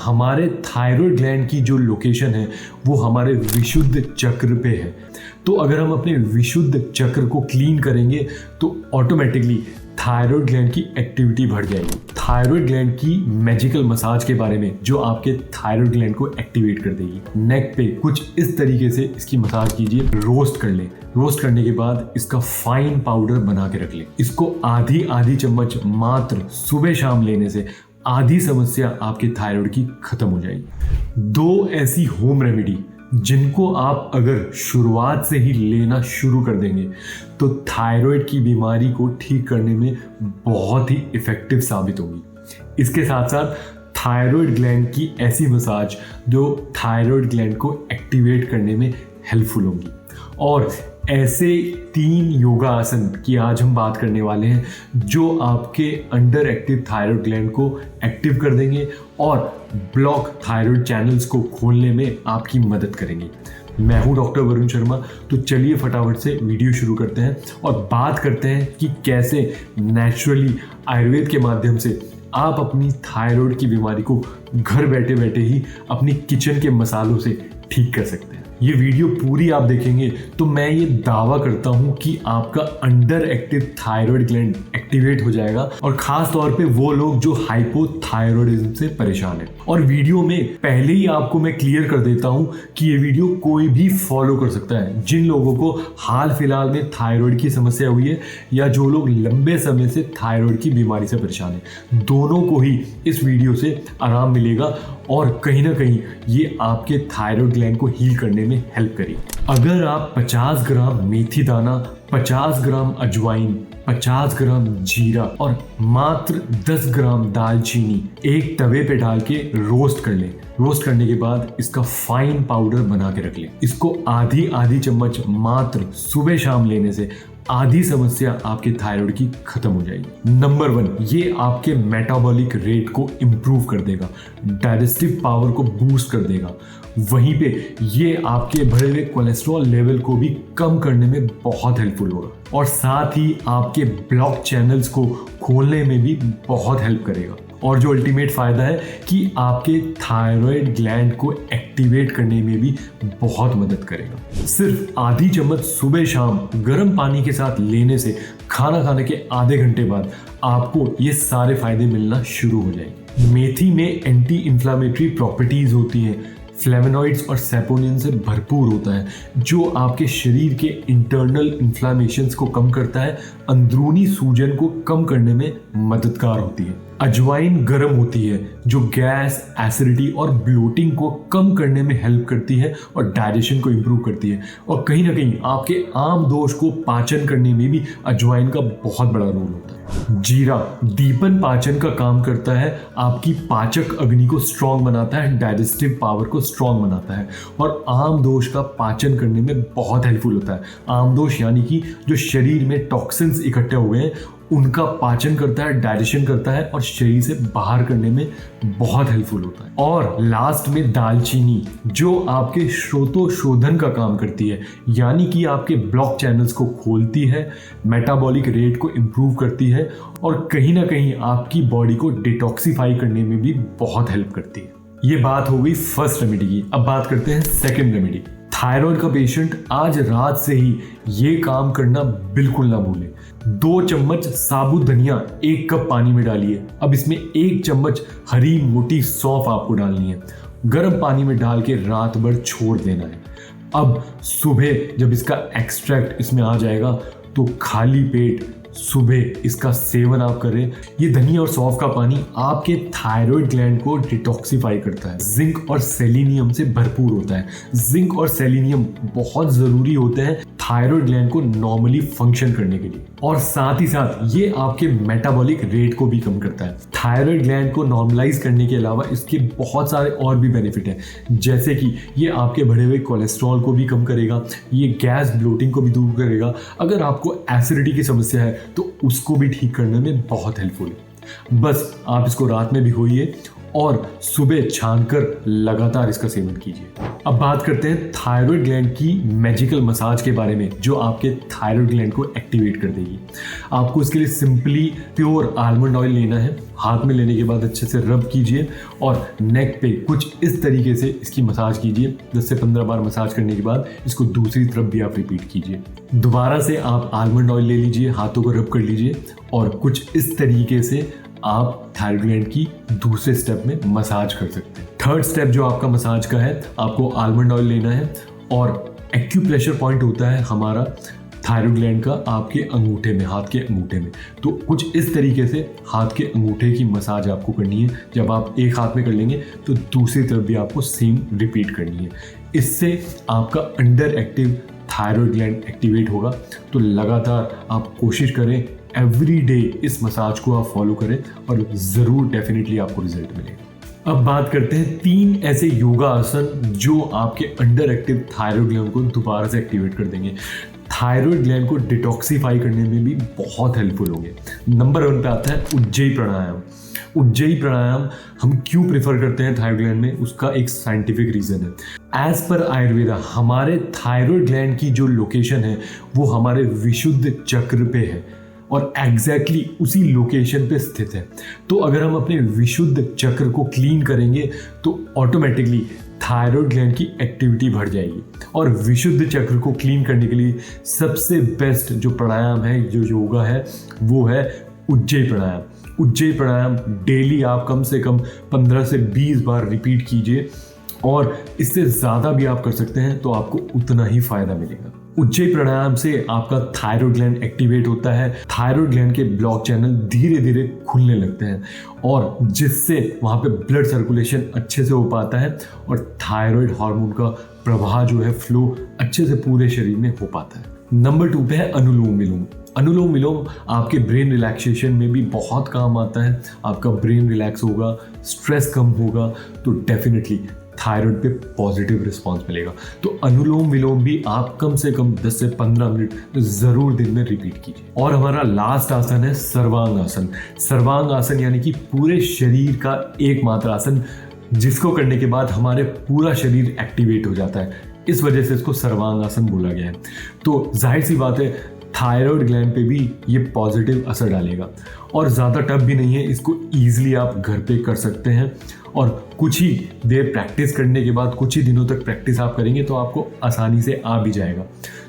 हमारे thyroid gland की जो लोकेशन है वो हमारे विशुद्ध चक्र पे है। तो अगर हम अपने विशुद्ध चक्र को क्लीन करेंगे तो ऑटोमेटिकली थायराइड ग्लैंड की एक्टिविटी बढ़ जाएगी। थायराइड ग्लैंड की मैजिकल मसाज के बारे में जो आपके थायराइड ग्लैंड को एक्टिवेट कर देगी। नेक पे कुछ इस तरीके से इसकी मसाज कीजिए, रोस्ट कर लें। रोस्ट करने के बाद इसका फाइन पाउडर बना के रख लें। इसको आधी चम्मच मात्र सुबह शाम लेने से आधी समस्या आपके थायराइड की खत्म हो जाएगी। 2 ऐसी होम रेमेडी जिनको आप अगर शुरुआत से ही लेना शुरू कर देंगे तो थायराइड की बीमारी को ठीक करने में बहुत ही इफेक्टिव साबित होगी। इसके साथ साथ थायराइड ग्लैंड की ऐसी मसाज जो थायराइड ग्लैंड को एक्टिवेट करने में हेल्पफुल होंगी। और ऐसे 3 योगा आसन की आज हम बात करने वाले हैं जो आपके अंडर एक्टिव थायराइड ग्लैंड को एक्टिव कर देंगे और ब्लॉक थायराइड चैनल्स को खोलने में आपकी मदद करेंगे। मैं हूं डॉक्टर वरुण शर्मा। तो चलिए फटाफट से वीडियो शुरू करते हैं और बात करते हैं कि कैसे नेचुरली आयुर्वेद के माध्यम से आप अपनी थायराइड की बीमारी को घर बैठे बैठे ही अपनी किचन के मसालों से ठीक कर सकते हैं। ये वीडियो पूरी आप देखेंगे तो मैं ये दावा करता हूं कि आपका under active thyroid gland activate हो जाएगा, और खास तौर पे वो लोग जो हाइपोथायराइडिज्म से परेशान हैं। और वीडियो में पहले ही आपको मैं क्लियर कर देता हूं कि ये वीडियो कोई भी फॉलो कर सकता है। जिन लोगों को हाल फिलहाल में थायराइड की समस्या हुई है या जो लोग लंबे समय से थायराइड की बीमारी से परेशान हैं, दोनों को ही इस वीडियो से आराम मिलेगा और कहीं ना कहीं ये आपके थायराइड ग्लैंड को हील करने में हेल्प करेगी। अगर आप 50 ग्राम मेथी दाना, 50 ग्राम अजवाइन, 50 ग्राम जीरा और मात्र 10 ग्राम दालचीनी एक तवे पे डाल के रोस्ट कर लें। रोस्ट करने के बाद इसका फाइन पाउडर बना के रख लें। इसको आधी चम्मच मात्र सुबह शाम लेने से आधी समस्या आपके थायराइड की खत्म हो जाएगी। नंबर 1, ये आपके मेटाबॉलिक रेट को इम्प्रूव कर देगा, डाइजेस्टिव पावर को बूस्ट कर देगा। वहीं पे ये आपके बढ़े हुए कोलेस्ट्रॉल लेवल को भी कम करने में बहुत हेल्पफुल होगा और साथ ही आपके ब्लॉक चैनल्स को खोलने में भी बहुत हेल्प करेगा। और जो अल्टीमेट फ़ायदा है कि आपके थायराइड ग्लैंड को एक्टिवेट करने में भी बहुत मदद करेगा। सिर्फ आधी चम्मच सुबह शाम गर्म पानी के साथ लेने से खाना खाने के आधे घंटे बाद आपको ये सारे फायदे मिलना शुरू हो जाएंगे। मेथी में एंटी इन्फ्लामेटरी प्रॉपर्टीज होती हैं, फ्लेवोनॉइड्स और सैपोनिन से भरपूर होता है जो आपके शरीर के इंटरनल इन्फ्लामेशंस को कम करता है, अंदरूनी सूजन को कम करने में मददगार होती है। अजवाइन गर्म होती है जो गैस, एसिडिटी और ब्लोटिंग को कम करने में हेल्प करती है और डाइजेशन को इम्प्रूव करती है। और कहीं ना कहीं आपके आम दोष को पाचन करने में भी अजवाइन का बहुत बड़ा रोल होता है। जीरा दीपन पाचन का काम करता है, आपकी पाचक अग्नि को स्ट्रॉन्ग बनाता है, डाइजेस्टिव पावर को स्ट्रॉन्ग बनाता है और आम दोष का पाचन करने में बहुत हेल्पफुल होता है। आम दोष यानी कि जो शरीर में टॉक्सिन्स इकट्ठे हुए हैं उनका पाचन करता है, डाइजेशन करता है और शरीर से बाहर करने में बहुत हेल्पफुल होता है। और लास्ट में दालचीनी जो आपके श्रोतोशोधन का काम करती है, यानी कि आपके ब्लॉक चैनल्स को खोलती है, मेटाबॉलिक रेट को इम्प्रूव करती है और कहीं ना कहीं आपकी बॉडी को डिटॉक्सिफाई करने में भी बहुत हेल्प करती है। ये बात हो गई फर्स्ट रेमेडी की। अब बात करते हैं सेकेंड रेमेडी। थायराइड का पेशेंट आज रात से ही ये काम करना बिल्कुल ना भूले। 2 चम्मच साबुत धनिया 1 कप पानी में डालिए। अब इसमें 1 चम्मच हरी मोटी सौंफ आपको डालनी है। गर्म पानी में डाल के रात भर छोड़ देना है। अब सुबह जब इसका एक्सट्रैक्ट इसमें आ जाएगा तो खाली पेट सुबह इसका सेवन आप करें। ये धनिया और सौंफ का पानी आपके थायराइड ग्लैंड को डिटॉक्सिफाई करता है। जिंक और सेलेनियम से भरपूर होता है। जिंक और सेलेनियम बहुत ज़रूरी होते हैं थायराइड ग्लैंड को नॉर्मली फंक्शन करने के लिए, और साथ ही साथ ये आपके मेटाबॉलिक रेट को भी कम करता है। थायराइड ग्लैंड को नॉर्मलाइज करने के अलावा इसके बहुत सारे और भी बेनिफिट हैं, जैसे कि ये आपके बढ़े हुए कोलेस्ट्रॉल को भी कम करेगा, ये गैस ब्लोटिंग को भी दूर करेगा। अगर आपको एसिडिटी की समस्या है तो उसको भी ठीक करने में बहुत हेल्पफुल है। बस आप इसको रात में भिगोइए और सुबह छानकर लगातार इसका सेवन कीजिए। अब बात करते हैं थायराइड ग्लैंड की मैजिकल मसाज के बारे में, जो आपके थायराइड ग्लैंड को एक्टिवेट कर देगी। आपको इसके लिए सिंपली प्योर आलमंड ऑयल लेना है, हाथ में लेने के बाद अच्छे से रब कीजिए और नेक पे कुछ इस तरीके से इसकी मसाज कीजिए। 10 से 15 बार मसाज करने के बाद इसको दूसरी तरफ भी आप रिपीट कीजिए। दोबारा से आप आलमंड ऑयल ले लीजिए, हाथों को रब कर लीजिए और कुछ इस तरीके से आप थायराइड ग्लैंड की दूसरे स्टेप में मसाज कर सकते हैं। थर्ड स्टेप जो आपका मसाज का है, आपको आलमंड ऑयल लेना है और एक्यूप्रेशर पॉइंट होता है हमारा थायराइड ग्लैंड का आपके अंगूठे में, हाथ के अंगूठे में। तो कुछ इस तरीके से हाथ के अंगूठे की मसाज आपको करनी है। जब आप एक हाथ में कर लेंगे तो दूसरी तरफ भी आपको सेम रिपीट करनी है। इससे आपका under active thyroid gland activate होगा। तो लगातार आप कोशिश करें, एवरी डे इस मसाज को आप फॉलो करें और ज़रूर डेफिनेटली आपको रिजल्ट मिलेगा। अब बात करते हैं 3 ऐसे योगा आसन जो आपके अंडर एक्टिव थायराइड ग्लैंड को दोबारा से एक्टिवेट कर देंगे, थायराइड ग्लैंड को डिटॉक्सिफाई करने में भी बहुत हेल्पफुल होंगे। नंबर 1 पे आता है उज्जयी प्राणायाम। उज्जयी प्राणायाम हम क्यों प्रेफर करते हैं थायराइड ग्लैंड में, उसका एक साइंटिफिक रीज़न है। एज पर आयुर्वेदा हमारे थायराइड ग्लैंड की जो लोकेशन है वो हमारे विशुद्ध चक्र पे है और एग्जैक्टली उसी लोकेशन पे स्थित है। तो अगर हम अपने विशुद्ध चक्र को क्लीन करेंगे तो ऑटोमेटिकली थायराइड ग्लैंड की एक्टिविटी बढ़ जाएगी। और विशुद्ध चक्र को क्लीन करने के लिए सबसे बेस्ट जो प्राणायाम है, जो योगा है, वो है उज्जयी प्राणायाम। उज्जयी प्राणायाम डेली आप कम से कम 15 से 20 बार रिपीट कीजिए और इससे ज़्यादा भी आप कर सकते हैं तो आपको उतना ही फायदा मिलेगा। उज्जयी प्राणायाम से आपका थायराइड ग्लैंड एक्टिवेट होता है, थायराइड ग्लैंड के ब्लॉक चैनल धीरे धीरे खुलने लगते हैं और जिससे वहाँ पे ब्लड सर्कुलेशन अच्छे से हो पाता है और थायराइड हार्मोन का प्रवाह जो है, फ्लो अच्छे से पूरे शरीर में हो पाता है। नंबर 2 पे है अनुलोम विलोम। अनुलोम विलोम आपके ब्रेन रिलैक्सेशन में भी बहुत काम आता है। आपका ब्रेन रिलैक्स होगा, स्ट्रेस कम होगा, तो डेफिनेटली थायराइड पे पॉजिटिव रिस्पांस मिलेगा। तो अनुलोम विलोम भी आप कम से कम 10 से 15 मिनट जरूर दिन में रिपीट कीजिए। और हमारा लास्ट आसन है सर्वांग आसन। सर्वांग आसन यानी कि पूरे शरीर का एकमात्र आसन, जिसको करने के बाद हमारे पूरा शरीर एक्टिवेट हो जाता है। इस वजह से इसको सर्वांग आसन बोला गया है। तो जाहिर सी बात है थायराइड ग्लैंड पे भी ये पॉजिटिव असर डालेगा और ज़्यादा टफ भी नहीं है। इसको ईजिली आप घर पे कर सकते हैं और कुछ ही देर प्रैक्टिस करने के बाद, कुछ ही दिनों तक प्रैक्टिस आप करेंगे तो आपको आसानी से आ भी जाएगा।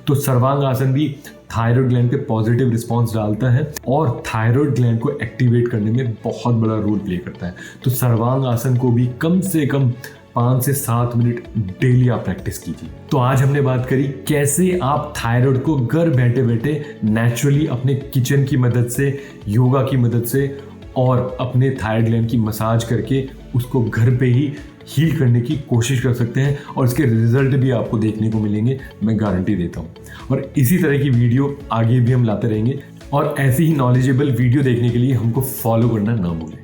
तो सर्वांग आसन भी थायराइड ग्लैंड पे पॉजिटिव रिस्पांस डालता है और थायराइड ग्लैंड को एक्टिवेट करने में बहुत बड़ा रोल प्ले करता है। तो सर्वांग आसन को भी कम से कम 5 से 7 मिनट डेली आप प्रैक्टिस कीजिए। तो आज हमने बात करी कैसे आप थायराइड को घर बैठे बैठे नेचुरली अपने किचन की मदद से, योगा की मदद से और अपने थायराइड ग्लैंड की मसाज करके उसको घर पे ही हील करने की कोशिश कर सकते हैं और इसके रिजल्ट भी आपको देखने को मिलेंगे, मैं गारंटी देता हूँ। और इसी तरह की वीडियो आगे भी हम लाते रहेंगे और ऐसी ही नॉलेजेबल वीडियो देखने के लिए हमको फॉलो करना ना भूलें।